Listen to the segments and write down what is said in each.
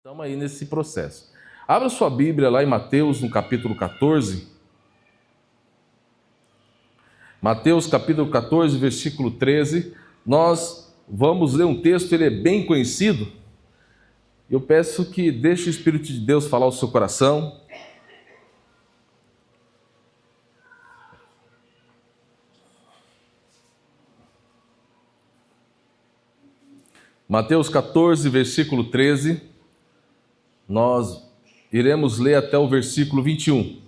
Estamos aí nesse processo. Abra sua Bíblia lá em Mateus, no capítulo 14. Mateus, capítulo 14, versículo 13. Nós vamos ler um texto, ele é bem conhecido. Eu peço que deixe o Espírito de Deus falar ao seu coração. Mateus 14, versículo 13. Nós iremos ler até o versículo 21.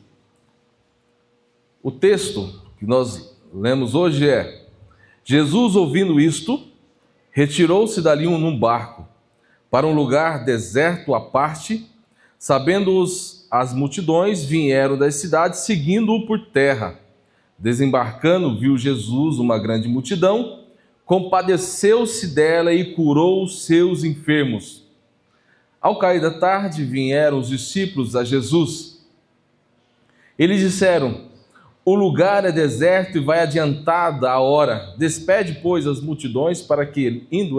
O texto que nós lemos hoje é: Jesus, ouvindo isto, retirou-se dali num barco, para um lugar deserto à parte. Sabendo-os as multidões, vieram das cidades, seguindo-o por terra. Desembarcando, viu Jesus uma grande multidão, compadeceu-se dela e curou os seus enfermos. Ao cair da tarde, vieram os discípulos a Jesus. Eles disseram: o lugar é deserto e vai adiantada a hora. Despede, pois, as multidões para que, indo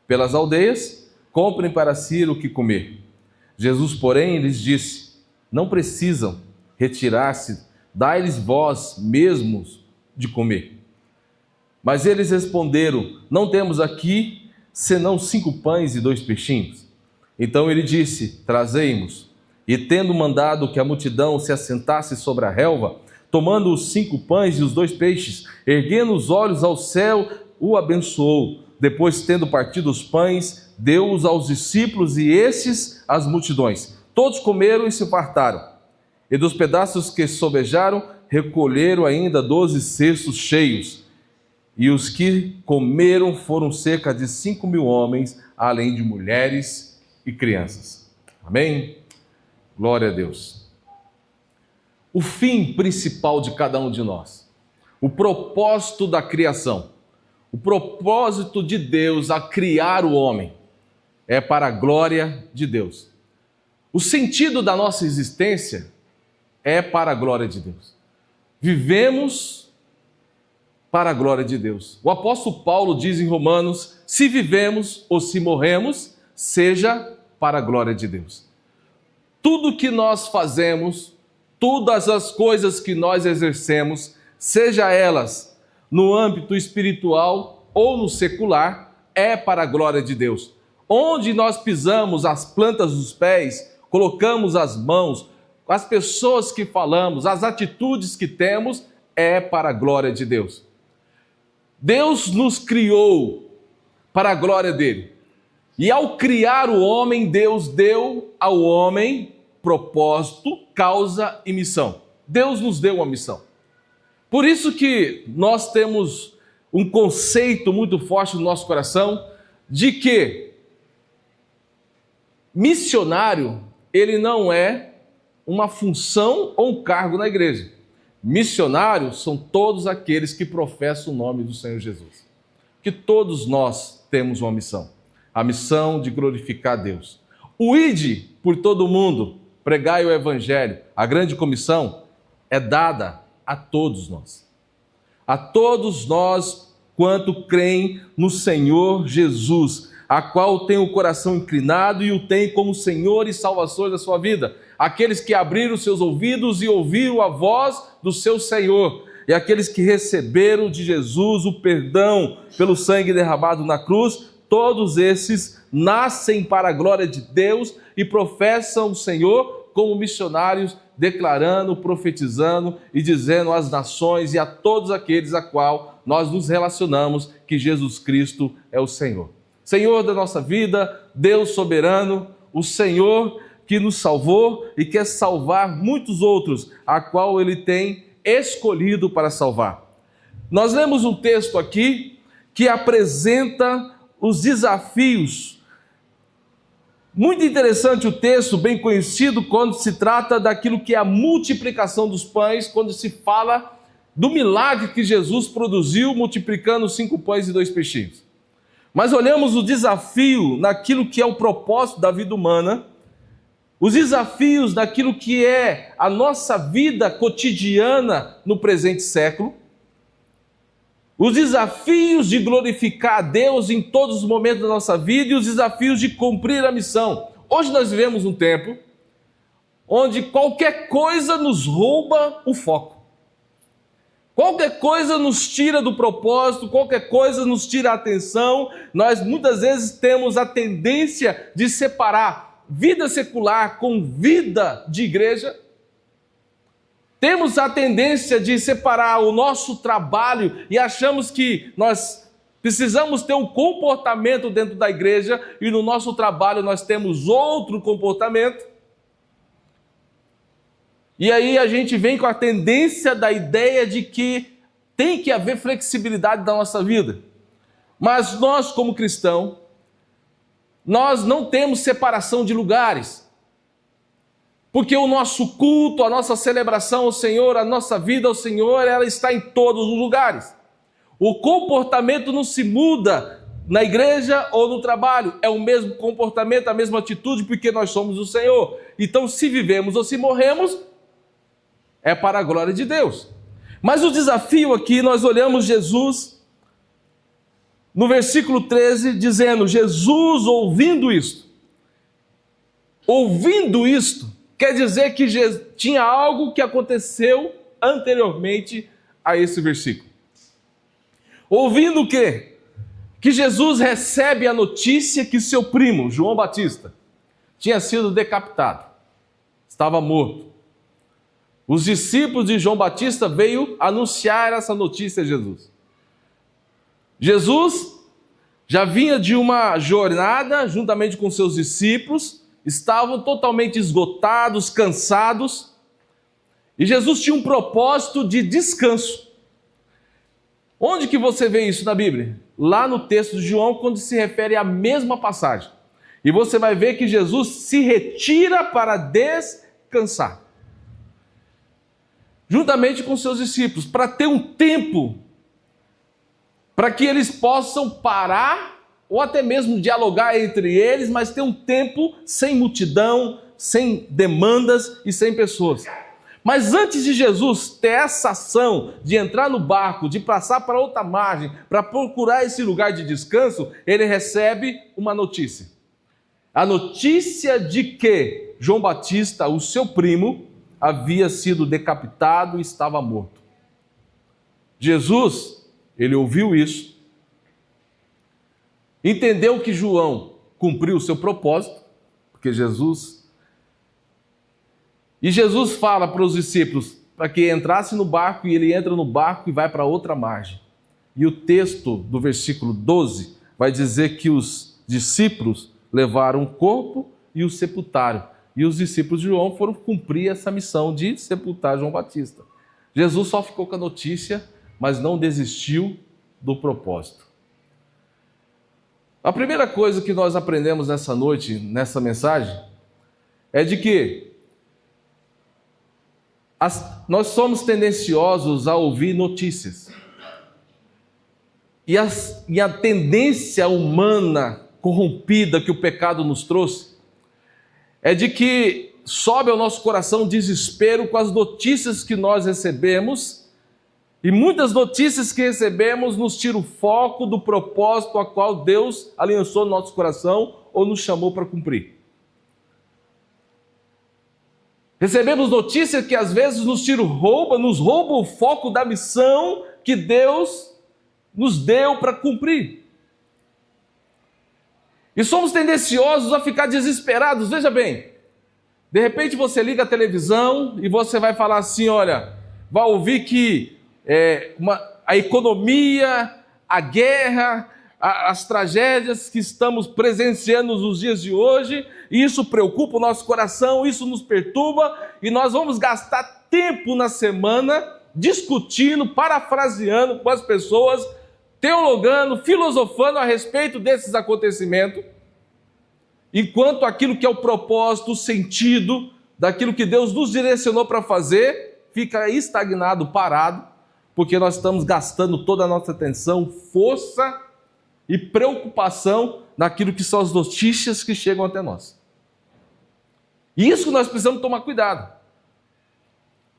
pelas aldeias, comprem para si o que comer. Jesus, porém, lhes disse: não precisam retirar-se, dai-lhes vós mesmos de comer. Mas eles responderam: não temos aqui senão 5 pães e 2 peixinhos. Então ele disse: trazei-mos. E tendo mandado que a multidão se assentasse sobre a relva, tomando os 5 pães e os 2 peixes, erguendo os olhos ao céu, o abençoou. Depois, tendo partido os pães, deu-os aos discípulos e estes às multidões. Todos comeram e se fartaram. E dos pedaços que sobejaram, recolheram ainda 12 cestos cheios. E os que comeram foram cerca de 5.000 homens, além de mulheres e crianças. Amém? Glória a Deus. O fim principal de cada um de nós, o propósito da criação, o propósito de Deus a criar o homem, é para a glória de Deus. O sentido da nossa existência é para a glória de Deus. Vivemos para a glória de Deus. O apóstolo Paulo diz em Romanos: se vivemos ou se morremos, seja para a glória de Deus. Tudo que nós fazemos, todas as coisas que nós exercemos, seja elas no âmbito espiritual ou no secular, é para a glória de Deus. Onde nós pisamos as plantas dos pés, colocamos as mãos, as pessoas que falamos, as atitudes que temos, é para a glória de Deus. Deus nos criou para a glória dele. E ao criar o homem, Deus deu ao homem propósito, causa e missão. Deus nos deu uma missão. Por isso que nós temos um conceito muito forte no nosso coração de que missionário, ele não é uma função ou um cargo na igreja. Missionários são todos aqueles que professam o nome do Senhor Jesus. Que todos nós temos uma missão. A missão de glorificar a Deus. O ide por todo o mundo, pregai o evangelho. A grande comissão é dada a todos nós. A todos nós quanto creem no Senhor Jesus, a qual tem o coração inclinado e o tem como Senhor e Salvador da sua vida. Aqueles que abriram seus ouvidos e ouviram a voz do seu Senhor. E aqueles que receberam de Jesus o perdão pelo sangue derramado na cruz, todos esses nascem para a glória de Deus e professam o Senhor como missionários, declarando, profetizando e dizendo às nações e a todos aqueles a qual nós nos relacionamos que Jesus Cristo é o Senhor. Senhor da nossa vida, Deus soberano, o Senhor que nos salvou e quer salvar muitos outros, a qual Ele tem escolhido para salvar. Nós lemos um texto aqui que apresenta os desafios. Muito interessante o texto, bem conhecido, quando se trata daquilo que é a multiplicação dos pães, quando se fala do milagre que Jesus produziu, multiplicando 5 pães e 2 peixinhos. Mas olhamos o desafio naquilo que é o propósito da vida humana, os desafios daquilo que é a nossa vida cotidiana no presente século, os desafios de glorificar a Deus em todos os momentos da nossa vida e os desafios de cumprir a missão. hoje nós vivemos um tempo onde qualquer coisa nos rouba o foco. Qualquer coisa nos tira do propósito, qualquer coisa nos tira a atenção. Nós muitas vezes temos a tendência de separar vida secular com vida de igreja. Temos a tendência de separar o nosso trabalho e achamos que nós precisamos ter um comportamento dentro da igreja e no nosso trabalho nós temos outro comportamento. E aí a gente vem com a tendência da ideia de que tem que haver flexibilidade na nossa vida. Mas nós, como cristãos, nós não temos separação de lugares. Porque o nosso culto, a nossa celebração ao Senhor, a nossa vida ao Senhor, ela está em todos os lugares. O comportamento não se muda na igreja ou no trabalho. É o mesmo comportamento, a mesma atitude, porque nós somos o Senhor. Então, se vivemos ou se morremos, é para a glória de Deus. Mas o desafio aqui, nós olhamos Jesus, no versículo 13, dizendo, Jesus ouvindo isto, quer dizer que tinha algo que aconteceu anteriormente a esse versículo. Ouvindo o quê? Que Jesus recebe a notícia que seu primo, João Batista, tinha sido decapitado, estava morto. Os discípulos de João Batista veio anunciar essa notícia a Jesus. Jesus já vinha de uma jornada juntamente com seus discípulos, estavam totalmente esgotados, cansados, e Jesus tinha um propósito de descanso. Onde que você vê isso na Bíblia? Lá no texto de João, quando se refere à mesma passagem. E você vai ver que Jesus se retira para descansar. Juntamente com seus discípulos, para ter um tempo, para que eles possam parar, ou até mesmo dialogar entre eles, mas ter um tempo sem multidão, sem demandas e sem pessoas. Mas antes de Jesus ter essa ação de entrar no barco, de passar para outra margem, para procurar esse lugar de descanso, ele recebe uma notícia. A notícia de que João Batista, o seu primo, havia sido decapitado e estava morto. Jesus, ele ouviu isso, entendeu que João cumpriu o seu propósito, porque Jesus fala para os discípulos para que entrasse no barco, e ele entra no barco e vai para outra margem. E o texto do versículo 12 vai dizer que os discípulos levaram o corpo e o sepultaram. E os discípulos de João foram cumprir essa missão de sepultar João Batista. Jesus só ficou com a notícia, mas não desistiu do propósito. A primeira coisa que nós aprendemos nessa noite, nessa mensagem, é de que nós somos tendenciosos a ouvir notícias. E a tendência humana corrompida que o pecado nos trouxe, é de que sobe ao nosso coração desespero com as notícias que nós recebemos, e muitas notícias que recebemos nos tiram o foco do propósito a qual Deus aliançou no nosso coração ou nos chamou para cumprir. Recebemos notícias que às vezes nos rouba o foco da missão que Deus nos deu para cumprir. E somos tendenciosos a ficar desesperados. Veja bem, de repente você liga a televisão e você vai falar assim, olha, vai ouvir que a economia, a guerra, as tragédias que estamos presenciando nos dias de hoje, e isso preocupa o nosso coração, isso nos perturba, e nós vamos gastar tempo na semana discutindo, parafraseando com as pessoas, teologando, filosofando a respeito desses acontecimentos, enquanto aquilo que é o propósito, o sentido daquilo que Deus nos direcionou para fazer, fica estagnado, parado, porque nós estamos gastando toda a nossa atenção, força e preocupação naquilo que são as notícias que chegam até nós. E isso que nós precisamos tomar cuidado,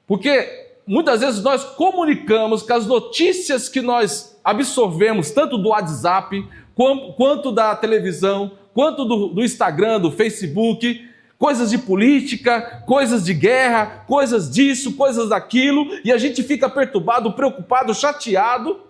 porque muitas vezes nós comunicamos que as notícias que nós absorvemos, tanto do WhatsApp, quanto da televisão, quanto do Instagram, do Facebook, coisas de política, coisas de guerra, coisas disso, coisas daquilo, e a gente fica perturbado, preocupado, chateado.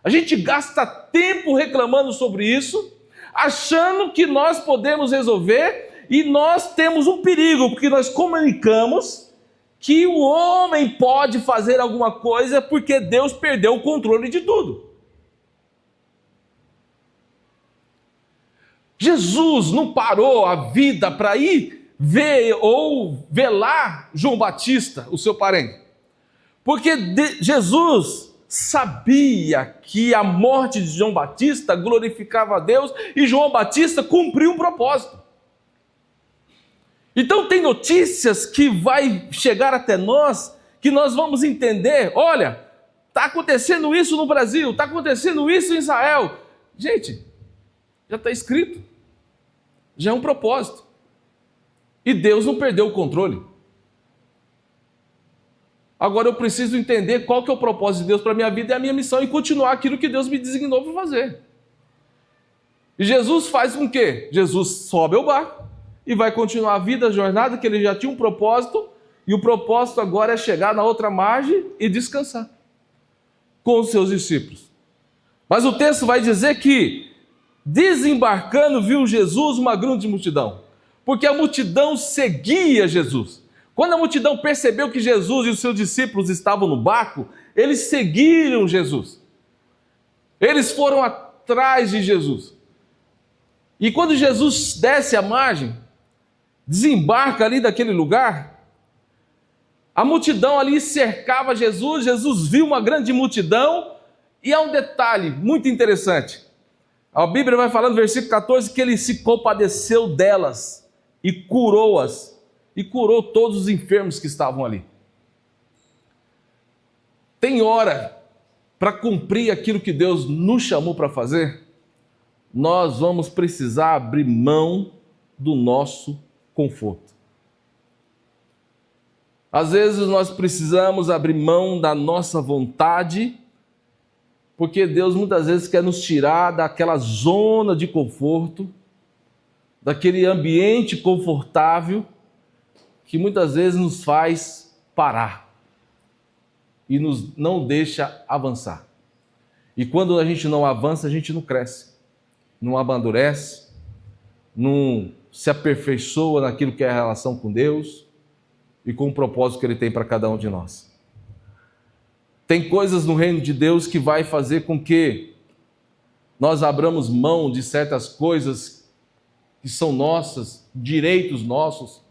A gente gasta tempo reclamando sobre isso, achando que nós podemos resolver, e nós temos um perigo, porque nós comunicamos que o homem pode fazer alguma coisa porque Deus perdeu o controle de tudo. Jesus não parou a vida para ir ver ou velar João Batista, o seu parente. Porque Jesus sabia que a morte de João Batista glorificava a Deus e João Batista cumpriu um propósito. Então tem notícias que vai chegar até nós, que nós vamos entender, olha, está acontecendo isso no Brasil, está acontecendo isso em Israel. Gente, já está escrito, já é um propósito. E Deus não perdeu o controle. Agora eu preciso entender qual que é o propósito de Deus para a minha vida e a minha missão e continuar aquilo que Deus me designou para fazer. E Jesus faz com que? Jesus sobe ao barco e vai continuar a vida, a jornada, que ele já tinha um propósito, e o propósito agora é chegar na outra margem e descansar com os seus discípulos. Mas o texto vai dizer que, desembarcando, viu Jesus uma grande multidão, porque a multidão seguia Jesus. Quando a multidão percebeu que Jesus e os seus discípulos estavam no barco, eles seguiram Jesus. Eles foram atrás de Jesus. E quando Jesus desce a margem, desembarca ali daquele lugar, a multidão ali cercava Jesus, Jesus viu uma grande multidão, e há um detalhe muito interessante. A Bíblia vai falando no versículo 14 que ele se compadeceu delas e curou-as. E curou todos os enfermos que estavam ali. Tem hora para cumprir aquilo que Deus nos chamou para fazer, nós vamos precisar abrir mão do nosso conforto. Às vezes nós precisamos abrir mão da nossa vontade, porque Deus muitas vezes quer nos tirar daquela zona de conforto, daquele ambiente confortável, que muitas vezes nos faz parar e nos não deixa avançar. E quando a gente não avança, a gente não cresce, não amadurece, não se aperfeiçoa naquilo que é a relação com Deus e com o propósito que Ele tem para cada um de nós. Tem coisas no reino de Deus que vai fazer com que nós abramos mão de certas coisas que são nossas, direitos nossos,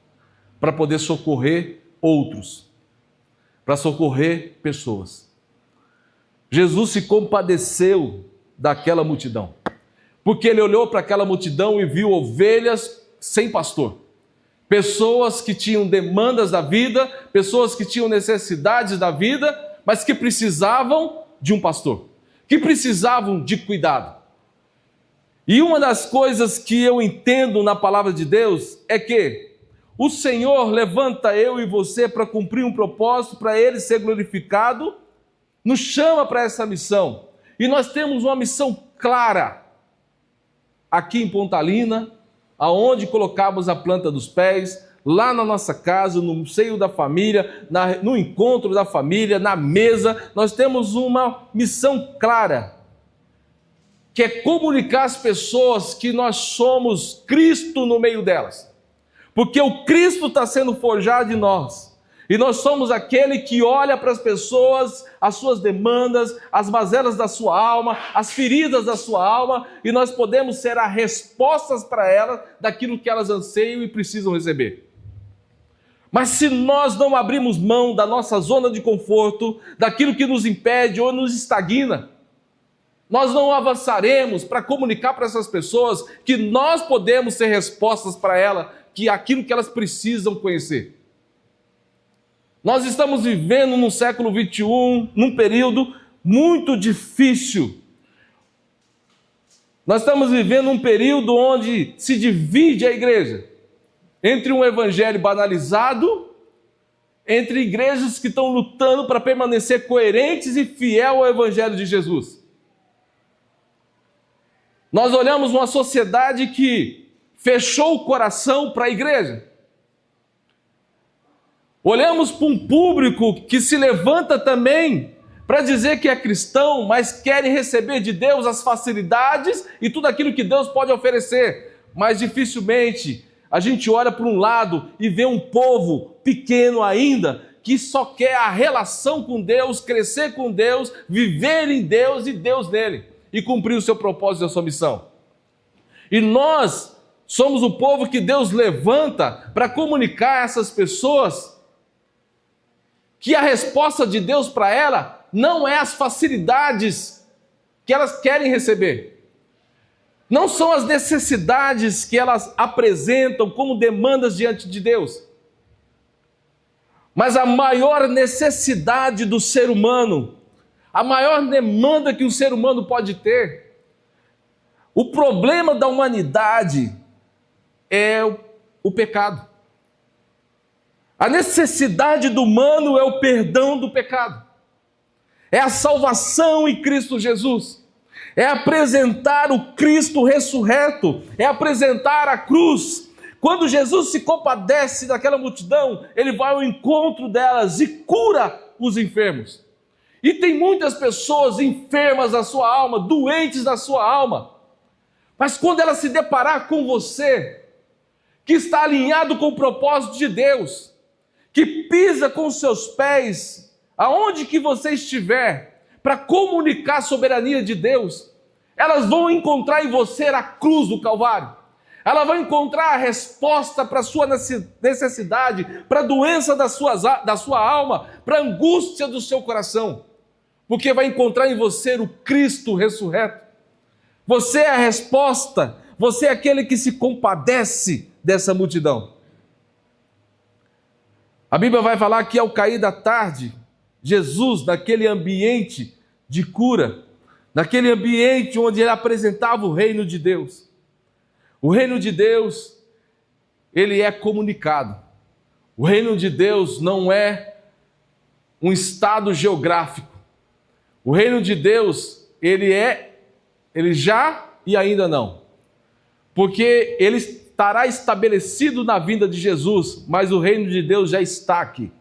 para poder socorrer outros, para socorrer pessoas. Jesus se compadeceu daquela multidão, porque ele olhou para aquela multidão e viu ovelhas sem pastor, pessoas que tinham demandas da vida, pessoas que tinham necessidades da vida, mas que precisavam de um pastor, que precisavam de cuidado. E uma das coisas que eu entendo na palavra de Deus é que o Senhor levanta eu e você para cumprir um propósito, para Ele ser glorificado, nos chama para essa missão. E nós temos uma missão clara aqui em Pontalina, aonde colocamos a planta dos pés, lá na nossa casa, no seio da família, no encontro da família, na mesa. Nós temos uma missão clara, que é comunicar às pessoas que nós somos Cristo no meio delas. Porque o Cristo está sendo forjado em nós. E nós somos aquele que olha para as pessoas, as suas demandas, as mazelas da sua alma, as feridas da sua alma, e nós podemos ser as respostas para elas daquilo que elas anseiam e precisam receber. Mas se nós não abrirmos mão da nossa zona de conforto, daquilo que nos impede ou nos estagna, nós não avançaremos para comunicar para essas pessoas que nós podemos ser respostas para elas, que aquilo que elas precisam conhecer. Nós estamos vivendo no século 21, num período muito difícil. Nós estamos vivendo um período onde se divide a igreja entre um evangelho banalizado, entre igrejas que estão lutando para permanecer coerentes e fiel ao evangelho de Jesus. Nós olhamos uma sociedade que fechou o coração para a igreja. Olhamos para um público que se levanta também para dizer que é cristão, mas quer receber de Deus as facilidades e tudo aquilo que Deus pode oferecer. Mas dificilmente a gente olha para um lado e vê um povo pequeno ainda, que só quer a relação com Deus, crescer com Deus, viver em Deus e Deus nele, e cumprir o seu propósito e a sua missão. E nós somos o povo que Deus levanta para comunicar a essas pessoas que a resposta de Deus para ela não é as facilidades que elas querem receber. Não são as necessidades que elas apresentam como demandas diante de Deus. Mas a maior necessidade do ser humano, a maior demanda que o ser humano pode ter, o problema da humanidade é o pecado. A necessidade do humano é o perdão do pecado. É a salvação em Cristo Jesus. É apresentar o Cristo ressurreto. É apresentar a cruz. Quando Jesus se compadece daquela multidão, ele vai ao encontro delas e cura os enfermos. E tem muitas pessoas enfermas na sua alma, doentes na sua alma. Mas quando ela se deparar com você, que está alinhado com o propósito de Deus, que pisa com os seus pés, aonde que você estiver, para comunicar a soberania de Deus, elas vão encontrar em você a cruz do Calvário. Ela vai encontrar a resposta para a sua necessidade, para a doença da sua alma, para a angústia do seu coração. Porque vai encontrar em você o Cristo ressurreto. Você é a resposta, você é aquele que se compadece dessa multidão. A Bíblia vai falar que ao cair da tarde, Jesus, naquele ambiente de cura, naquele ambiente onde ele apresentava o reino de Deus. O reino de Deus, ele é comunicado. O reino de Deus não é um estado geográfico. O reino de Deus, ele já e ainda não. Porque ele estará estabelecido na vinda de Jesus, mas o reino de Deus já está aqui.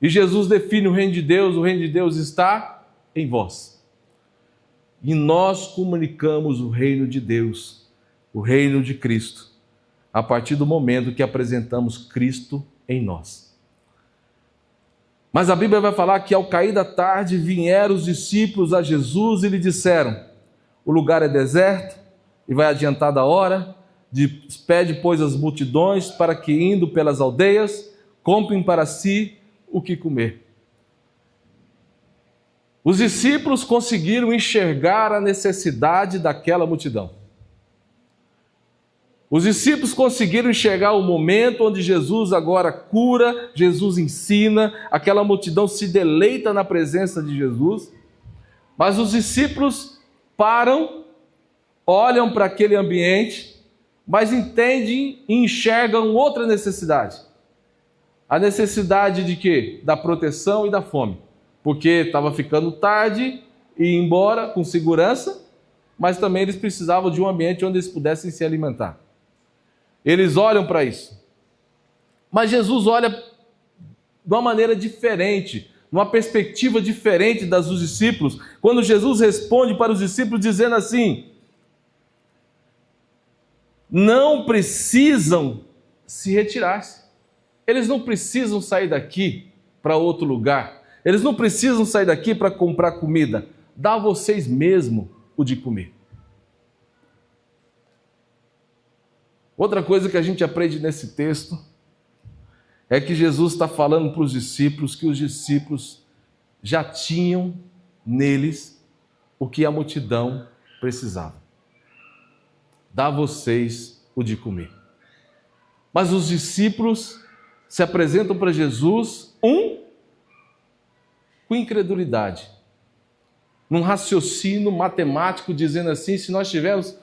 E Jesus define o reino de Deus está em vós. E nós comunicamos o reino de Deus, o reino de Cristo, a partir do momento que apresentamos Cristo em nós. Mas a Bíblia vai falar que ao cair da tarde vieram os discípulos a Jesus e lhe disseram: o lugar é deserto e vai adiantada a hora, despede, pois, as multidões para que, indo pelas aldeias, comprem para si o que comer. Os discípulos conseguiram enxergar a necessidade daquela multidão. Os discípulos conseguiram enxergar o momento onde Jesus agora cura, Jesus ensina, aquela multidão se deleita na presença de Jesus, mas os discípulos param, olham para aquele ambiente, mas entendem e enxergam outra necessidade. A necessidade de quê? Da proteção e da fome. Porque estava ficando tarde e ir embora com segurança, mas também eles precisavam de um ambiente onde eles pudessem se alimentar. Eles olham para isso. Mas Jesus olha de uma maneira diferente, numa perspectiva diferente das dos discípulos, quando Jesus responde para os discípulos dizendo assim: não precisam se retirar-se. Eles não precisam sair daqui para outro lugar. Eles não precisam sair daqui para comprar comida. Dá a vocês mesmo o de comer. Outra coisa que a gente aprende nesse texto é que Jesus está falando para os discípulos que os discípulos já tinham neles o que a multidão precisava. Dá a vocês o de comer. Mas os discípulos se apresentam para Jesus, com incredulidade, num raciocínio matemático, dizendo assim: se nós tivermos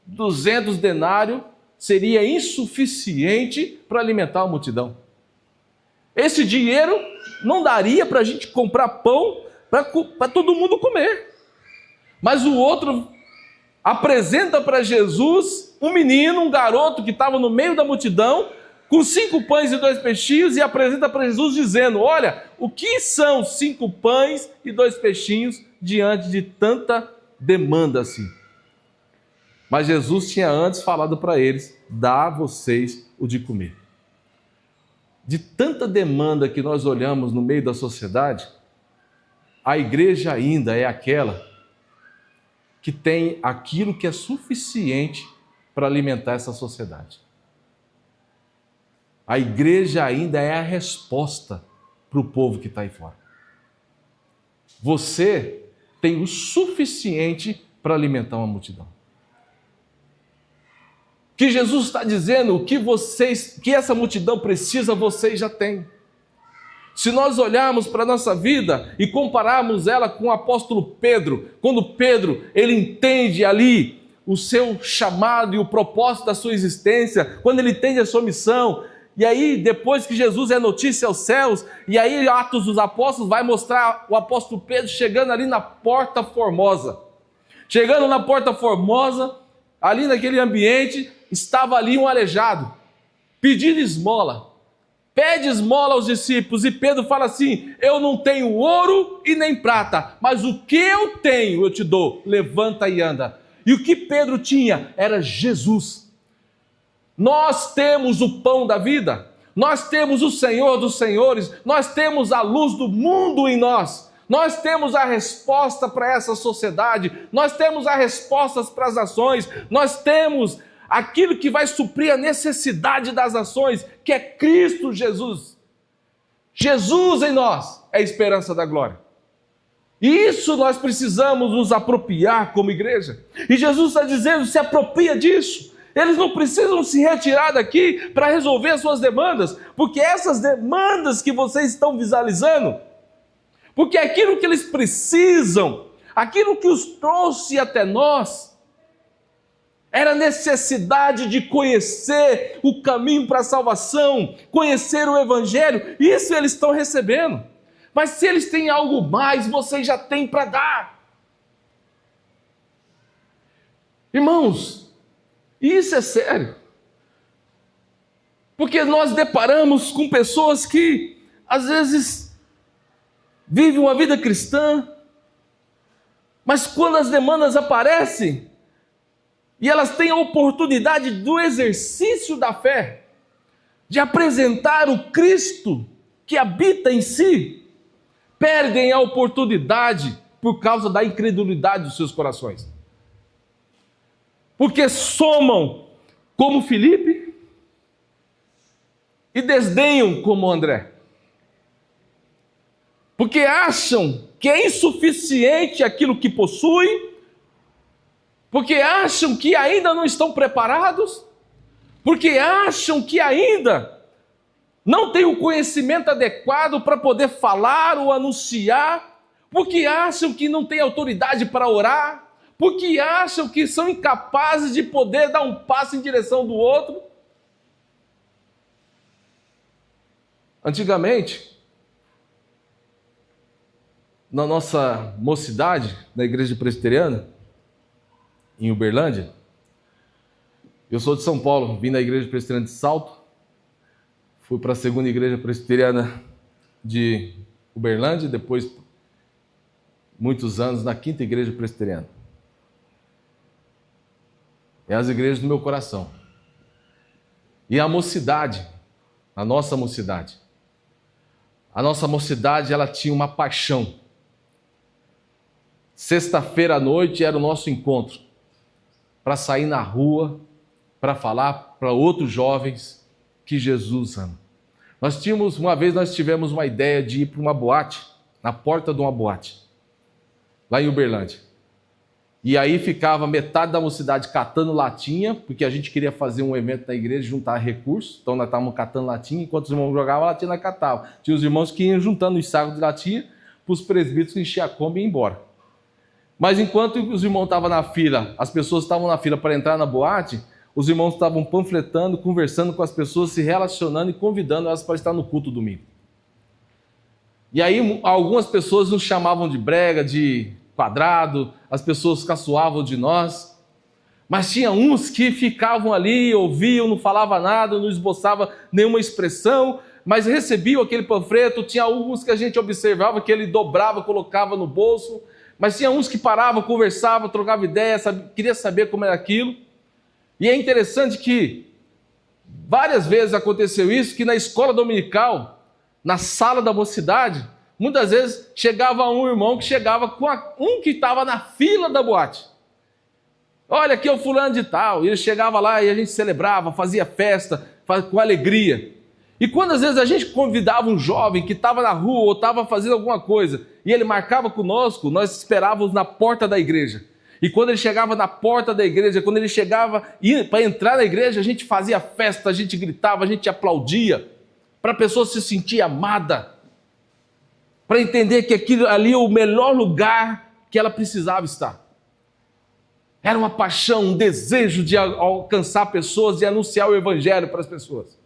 200 denários, seria insuficiente para alimentar a multidão. Esse dinheiro não daria para a gente comprar pão para todo mundo comer. Mas o outro apresenta para Jesus um menino, um garoto que estava no meio da multidão, com 5 pães e 2 peixinhos, e apresenta para Jesus dizendo: olha, o que são 5 pães e 2 peixinhos diante de tanta demanda assim? Mas Jesus tinha antes falado para eles: dá a vocês o de comer. De tanta demanda que nós olhamos no meio da sociedade, a igreja ainda é aquela que tem aquilo que é suficiente para alimentar essa sociedade. A igreja ainda é a resposta para o povo que está aí fora. Você tem o suficiente para alimentar uma multidão. Que Jesus está dizendo, que essa multidão precisa, vocês já têm. Se nós olharmos para a nossa vida e compararmos ela com o apóstolo Pedro, quando Pedro, ele entende ali o seu chamado e o propósito da sua existência, quando ele entende a sua missão, e aí depois que Jesus é notícia aos céus, e aí Atos dos Apóstolos vai mostrar o apóstolo Pedro chegando ali na Porta Formosa. Chegando na Porta Formosa, ali naquele ambiente, estava ali um aleijado, pedindo esmola. Pede esmola aos discípulos, e Pedro fala assim: eu não tenho ouro e nem prata, mas o que eu tenho eu te dou, levanta e anda. E o que Pedro tinha era Jesus. Nós temos o pão da vida, nós temos o Senhor dos senhores, nós temos a luz do mundo em nós, nós temos a resposta para essa sociedade, nós temos as respostas para as nações, nós temos aquilo que vai suprir a necessidade das nações, que é Cristo Jesus. Jesus em nós é a esperança da glória. E isso nós precisamos nos apropriar como igreja. E Jesus está dizendo: se apropria disso. Eles não precisam se retirar daqui para resolver as suas demandas, porque essas demandas que vocês estão visualizando, porque aquilo que eles precisam, aquilo que os trouxe até nós, era a necessidade de conhecer o caminho para a salvação, conhecer o Evangelho. Isso eles estão recebendo. Mas se eles têm algo mais, vocês já têm para dar. Irmãos, isso é sério. Porque nós deparamos com pessoas que, às vezes, vivem uma vida cristã, mas quando as demandas aparecem, e elas têm a oportunidade do exercício da fé, de apresentar o Cristo que habita em si, perdem a oportunidade por causa da incredulidade dos seus corações. Porque somam como Filipe e desdenham como André. Porque acham que é insuficiente aquilo que possuem, porque acham que ainda não estão preparados, porque acham que ainda não têm o conhecimento adequado para poder falar ou anunciar, porque acham que não têm autoridade para orar, porque acham que são incapazes de poder dar um passo em direção do outro. Antigamente, na nossa mocidade, na igreja presbiteriana, em Uberlândia, eu sou de São Paulo, vim da igreja presbiteriana de Salto, fui para a segunda igreja presbiteriana de Uberlândia, depois, muitos anos, na quinta igreja presbiteriana. É as igrejas do meu coração. E a mocidade, a nossa mocidade, ela tinha uma paixão. Sexta-feira à noite era o nosso encontro, para sair na rua, para falar para outros jovens que Jesus ama. Uma vez nós tivemos uma ideia de ir para uma boate, na porta de uma boate, lá em Uberlândia. E aí ficava metade da mocidade catando latinha, porque a gente queria fazer um evento na igreja, juntar recursos. Então nós estávamos catando latinha, enquanto os irmãos jogavam latinha, nós catávamos. Tinha os irmãos que iam juntando os sacos de latinha para os presbíteros encher a Kombi e ir embora. Mas enquanto os irmãos estavam na fila, as pessoas estavam na fila para entrar na boate, os irmãos estavam panfletando, conversando com as pessoas, se relacionando e convidando elas para estar no culto domingo. E aí algumas pessoas nos chamavam de brega, de quadrado, as pessoas caçoavam de nós, Mas tinha uns que ficavam ali, ouviam, não falavam nada, não esboçava nenhuma expressão, mas recebiam aquele panfleto. Tinha alguns que a gente observava que ele dobrava, colocava no bolso, mas tinha uns que paravam, conversavam, trocavam ideia, queria saber como era aquilo. E é interessante que várias vezes aconteceu isso, que na escola dominical, na sala da mocidade, muitas vezes chegava um irmão que chegava com um que estava na fila da boate. Olha, aqui é o fulano de tal. E ele chegava lá e a gente celebrava, fazia festa, com alegria. E quando às vezes a gente convidava um jovem que estava na rua ou estava fazendo alguma coisa, e ele marcava conosco, nós esperávamos na porta da igreja. E quando ele chegava na porta da igreja, quando ele chegava para entrar na igreja, a gente fazia festa, a gente gritava, a gente aplaudia, para a pessoa se sentir amada, para entender que aquilo ali é o melhor lugar que ela precisava estar. Era uma paixão, um desejo de alcançar pessoas e anunciar o evangelho para as pessoas.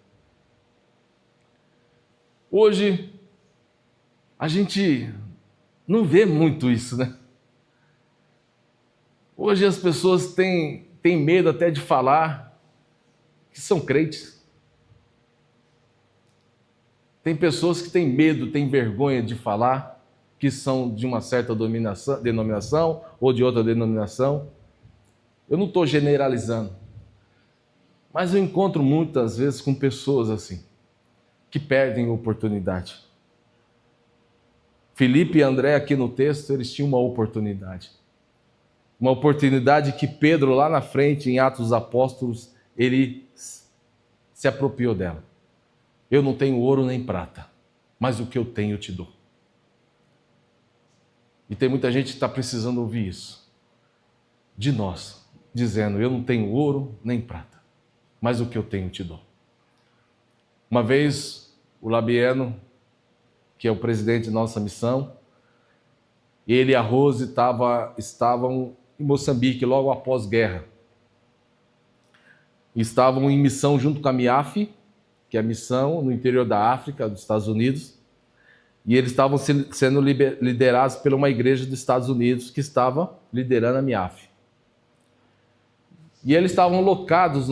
Hoje, a gente não vê muito isso, né? Hoje as pessoas têm medo até de falar que são crentes. Tem pessoas que têm medo, têm vergonha de falar que são de uma certa denominação ou de outra denominação. Eu não estou generalizando, mas eu encontro muitas vezes com pessoas assim, que perdem a oportunidade. Filipe e André aqui no texto, eles tinham uma oportunidade. Uma oportunidade que Pedro lá na frente, em Atos dos Apóstolos, ele se apropriou dela. Eu não tenho ouro nem prata, mas o que eu tenho eu te dou. E tem muita gente que está precisando ouvir isso de nós, dizendo, eu não tenho ouro nem prata, mas o que eu tenho eu te dou. Uma vez, o Labieno, que é o presidente de nossa missão, ele e a Rose estavam em Moçambique, logo após guerra. Estavam em missão junto com a MIAF, que é a missão no interior da África, dos Estados Unidos, e eles estavam sendo liderados por uma igreja dos Estados Unidos que estava liderando a MIAF. E eles estavam locados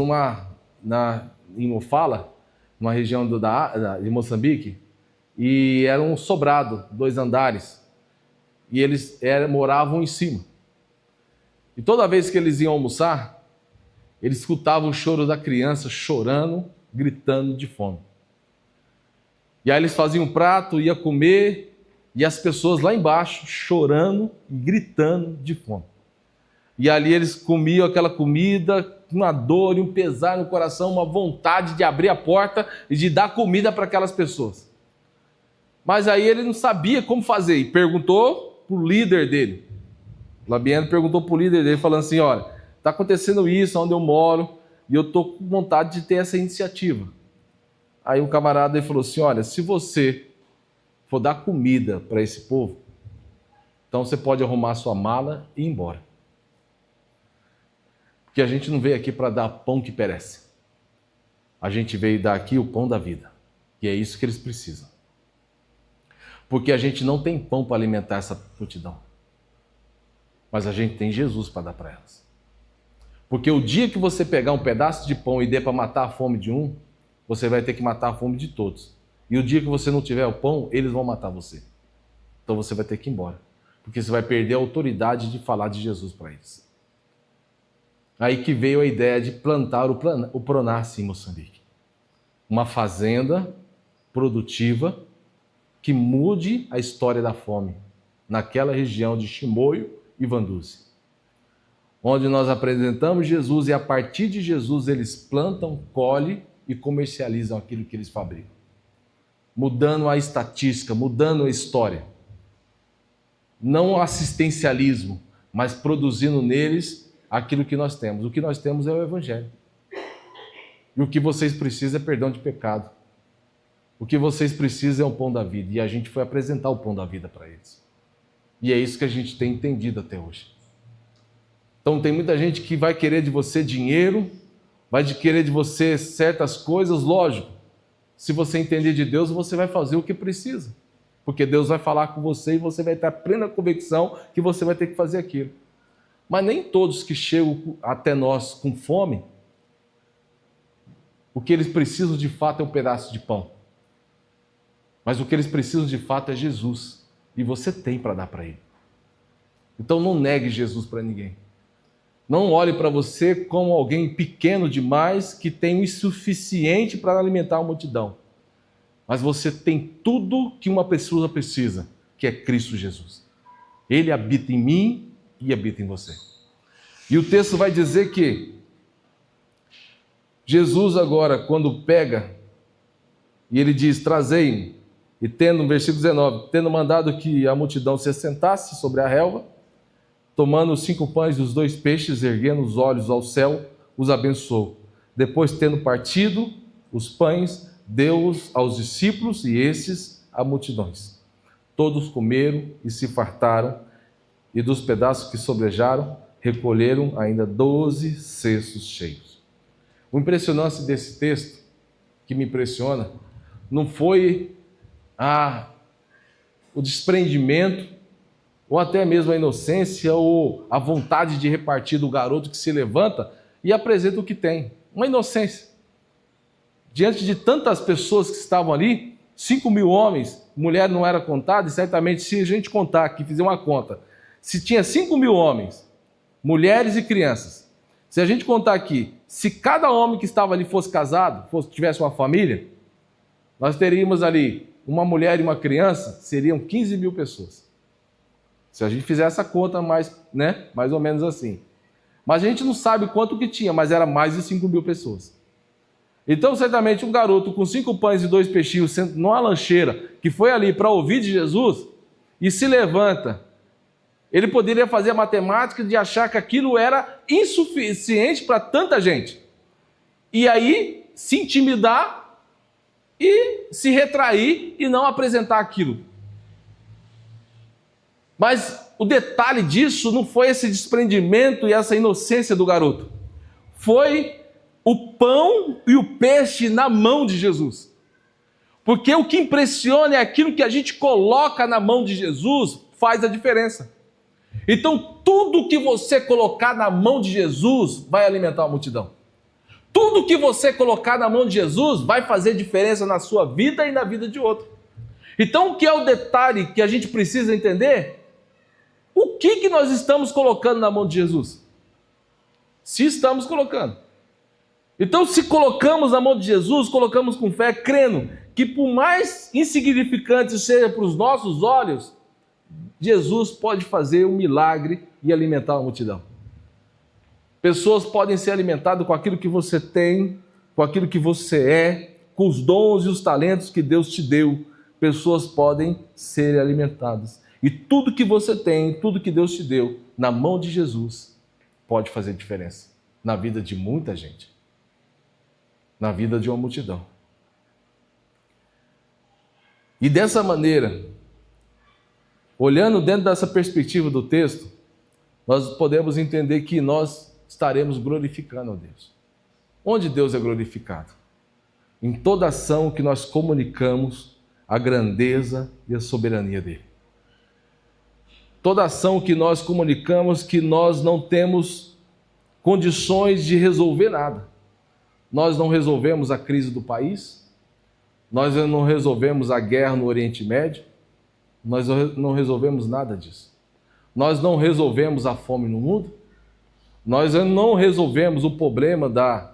em Mofala, uma região de Moçambique, e era um sobrado, 2 andares, e eles moravam em cima. E toda vez que eles iam almoçar, eles escutavam o choro da criança chorando, gritando de fome. E aí eles faziam um prato, ia comer, e as pessoas lá embaixo chorando e gritando de fome. E ali eles comiam aquela comida com uma dor e um pesar no coração, uma vontade de abrir a porta e de dar comida para aquelas pessoas. Mas aí ele não sabia como fazer e perguntou para o líder dele. O Labieno perguntou para o líder dele, falando assim, olha, está acontecendo isso onde eu moro e eu estou com vontade de ter essa iniciativa. Aí um camarada ele falou assim, olha, se você for dar comida para esse povo, então você pode arrumar sua mala e ir embora. Porque a gente não veio aqui para dar pão que perece. A gente veio dar aqui o pão da vida. E é isso que eles precisam. Porque a gente não tem pão para alimentar essa multidão. Mas a gente tem Jesus para dar para elas. Porque o dia que você pegar um pedaço de pão e der para matar a fome de um, você vai ter que matar a fome de todos. E o dia que você não tiver o pão, eles vão matar você. Então você vai ter que ir embora. Porque você vai perder a autoridade de falar de Jesus para eles. Aí que veio a ideia de plantar o Pronas em Moçambique. Uma fazenda produtiva que mude a história da fome naquela região de Chimoio e Vanduzi. Onde nós apresentamos Jesus e a partir de Jesus eles plantam, colhem e comercializam aquilo que eles fabricam. Mudando a estatística, mudando a história. Não assistencialismo, mas produzindo neles aquilo que nós temos. O que nós temos é o Evangelho. E o que vocês precisam é perdão de pecado. O que vocês precisam é o pão da vida. E a gente foi apresentar o pão da vida para eles. E é isso que a gente tem entendido até hoje. Então tem muita gente que vai querer de você dinheiro, vai querer de você certas coisas, lógico. Se você entender de Deus, você vai fazer o que precisa. Porque Deus vai falar com você e você vai ter a plena convicção que você vai ter que fazer aquilo. Mas nem todos que chegam até nós com fome, o que eles precisam de fato é um pedaço de pão. Mas o que eles precisam de fato é Jesus. E você tem para dar para ele. Então não negue Jesus para ninguém. Não olhe para você como alguém pequeno demais que tem o insuficiente para alimentar a multidão. Mas você tem tudo que uma pessoa precisa, que é Cristo Jesus. Ele habita em mim e habita em você. E o texto vai dizer que Jesus agora, quando pega, e ele diz, trazei-me, e tendo, no versículo 19, tendo mandado que a multidão se assentasse sobre a relva, tomando os 5 pães e os 2 peixes, erguendo os olhos ao céu, os abençoou. Depois, tendo partido os pães, deu-os aos discípulos e esses a multidões. Todos comeram e se fartaram, e dos pedaços que sobrejaram, recolheram ainda 12 cestos cheios. O impressionante desse texto, que me impressiona, não foi o desprendimento, ou até mesmo a inocência, ou a vontade de repartir do garoto que se levanta e apresenta o que tem. Uma inocência. Diante de tantas pessoas que estavam ali, 5.000 homens, mulher não era contada, e certamente se a gente contar aqui, fizer uma conta, se tinha 5.000 homens, mulheres e crianças, se a gente contar aqui, se cada homem que estava ali fosse casado, tivesse uma família, nós teríamos ali uma mulher e uma criança, seriam 15.000 pessoas. Se a gente fizer essa conta mais ou menos assim. Mas a gente não sabe quanto que tinha, mas era mais de 5.000 pessoas. Então, certamente, um garoto com 5 pães e 2 peixinhos, sentado numa lancheira, que foi ali para ouvir de Jesus, e se levanta, ele poderia fazer a matemática de achar que aquilo era insuficiente para tanta gente. E aí, se intimidar e se retrair e não apresentar aquilo. Mas o detalhe disso não foi esse desprendimento e essa inocência do garoto. Foi o pão e o peixe na mão de Jesus. Porque o que impressiona é aquilo que a gente coloca na mão de Jesus faz a diferença. Então, tudo que você colocar na mão de Jesus vai alimentar a multidão. Tudo que você colocar na mão de Jesus vai fazer diferença na sua vida e na vida de outro. Então, o que é o detalhe que a gente precisa entender? O que nós estamos colocando na mão de Jesus? Se estamos colocando. Então, se colocamos na mão de Jesus, colocamos com fé, crendo que por mais insignificante seja para os nossos olhos, Jesus pode fazer um milagre e alimentar a multidão. Pessoas podem ser alimentadas com aquilo que você tem, com aquilo que você é, com os dons e os talentos que Deus te deu. Pessoas podem ser alimentadas. E tudo que você tem, tudo que Deus te deu, na mão de Jesus, pode fazer diferença na vida de muita gente, na vida de uma multidão. E dessa maneira, olhando dentro dessa perspectiva do texto, nós podemos entender que nós estaremos glorificando a Deus. Onde Deus é glorificado? Em toda ação que nós comunicamos a grandeza e a soberania dele. Toda ação que nós comunicamos que nós não temos condições de resolver nada. Nós não resolvemos a crise do país, nós não resolvemos a guerra no Oriente Médio, nós não resolvemos nada disso. Nós não resolvemos a fome no mundo, nós não resolvemos o problema da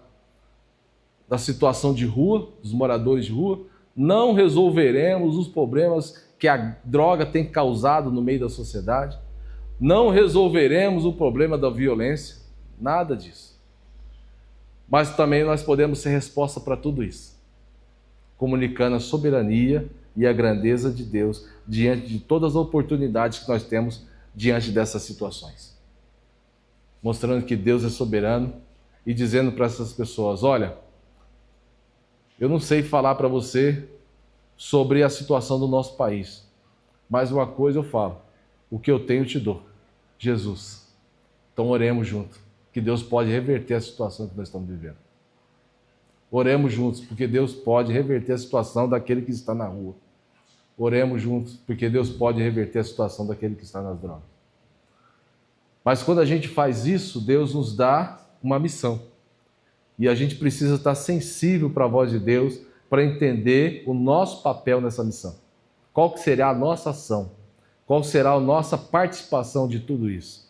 situação de rua, dos moradores de rua, não resolveremos os problemas que a droga tem causado no meio da sociedade, não resolveremos o problema da violência, nada disso. Mas também nós podemos ser resposta para tudo isso, comunicando a soberania e a grandeza de Deus diante de todas as oportunidades que nós temos diante dessas situações. Mostrando que Deus é soberano e dizendo para essas pessoas, olha, eu não sei falar para você sobre a situação do nosso país, mas uma coisa eu falo, o que eu tenho eu te dou, Jesus. Então oremos juntos, que Deus pode reverter a situação que nós estamos vivendo. Oremos juntos, porque Deus pode reverter a situação daquele que está na rua. Oremos juntos, porque Deus pode reverter a situação daquele que está nas drogas. Mas quando a gente faz isso, Deus nos dá uma missão. E a gente precisa estar sensível para a voz de Deus para entender o nosso papel nessa missão. Qual que será a nossa ação? Qual será a nossa participação de tudo isso?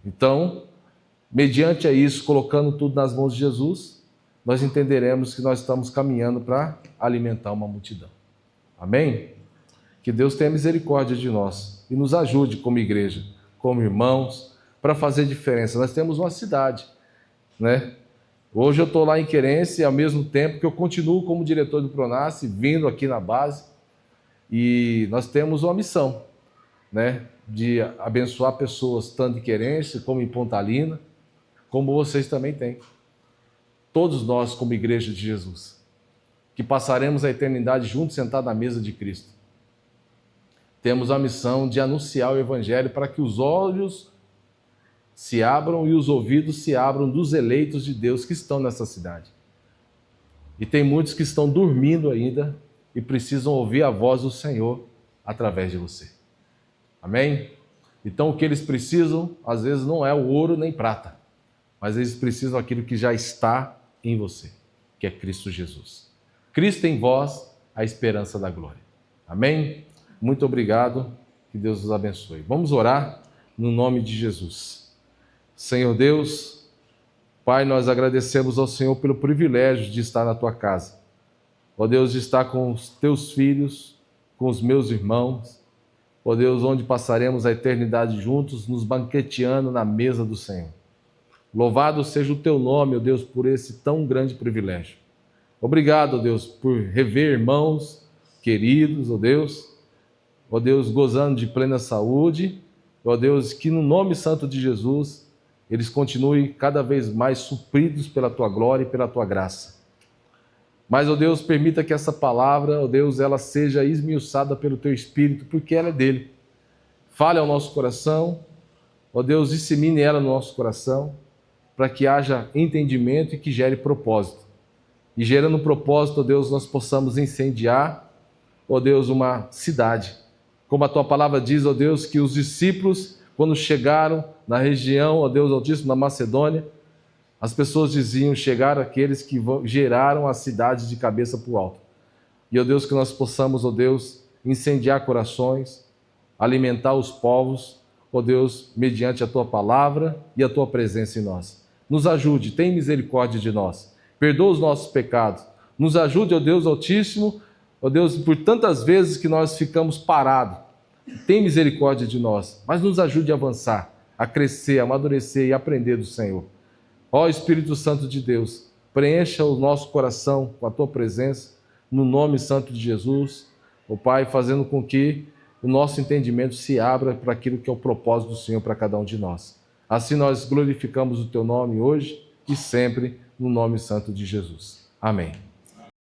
Então, mediante a isso, colocando tudo nas mãos de Jesus, nós entenderemos que nós estamos caminhando para alimentar uma multidão. Amém? Que Deus tenha misericórdia de nós e nos ajude como igreja, como irmãos, para fazer diferença. Nós temos uma cidade, né? Hoje eu estou lá em Querência, ao mesmo tempo que eu continuo como diretor do Pronace, vindo aqui na base, e nós temos uma missão, né? De abençoar pessoas tanto em Querência como em Pontalina, como vocês também têm. Todos nós como igreja de Jesus, que passaremos a eternidade juntos sentados à mesa de Cristo. Temos a missão de anunciar o Evangelho para que os olhos se abram e os ouvidos se abram dos eleitos de Deus que estão nessa cidade. E tem muitos que estão dormindo ainda e precisam ouvir a voz do Senhor através de você. Amém? Então o que eles precisam, às vezes, não é o ouro nem prata, mas eles precisam daquilo que já está em você, que é Cristo Jesus. Cristo em vós, a esperança da glória. Amém? Muito obrigado, que Deus os abençoe. Vamos orar no nome de Jesus. Senhor Deus, Pai, nós agradecemos ao Senhor pelo privilégio de estar na Tua casa. Ó Deus, de estar com os Teus filhos, com os meus irmãos. Ó Deus, onde passaremos a eternidade juntos, nos banqueteando na mesa do Senhor. Louvado seja o Teu nome, ó Deus, por esse tão grande privilégio. Obrigado, ó Deus, por rever irmãos queridos, ó Deus, gozando de plena saúde. Ó Deus, que no nome santo de Jesus, eles continuem cada vez mais supridos pela Tua glória e pela Tua graça. Mas, ó Deus, permita que essa palavra, ó Deus, ela seja esmiuçada pelo Teu Espírito, porque ela é dele. Fale ao nosso coração, ó Deus, dissemine ela no nosso coração, para que haja entendimento e que gere propósito. E gerando propósito, ó Deus, nós possamos incendiar, ó Deus, uma cidade. Como a Tua palavra diz, ó Deus, que os discípulos, quando chegaram na região, ó Deus Altíssimo, na Macedônia, as pessoas diziam, chegaram aqueles que geraram a cidade de cabeça para o alto. E, ó Deus, que nós possamos, ó Deus, incendiar corações, alimentar os povos, ó Deus, mediante a Tua palavra e a Tua presença em nós. Nos ajude, tem misericórdia de nós, perdoa os nossos pecados, nos ajude, ó Deus Altíssimo, ó Deus, por tantas vezes que nós ficamos parados, tem misericórdia de nós, mas nos ajude a avançar, a crescer, a amadurecer e aprender do Senhor. Ó Espírito Santo de Deus, preencha o nosso coração com a Tua presença, no nome santo de Jesus, ó Pai, fazendo com que o nosso entendimento se abra para aquilo que é o propósito do Senhor para cada um de nós. Assim nós glorificamos o Teu nome hoje e sempre, no nome santo de Jesus. Amém.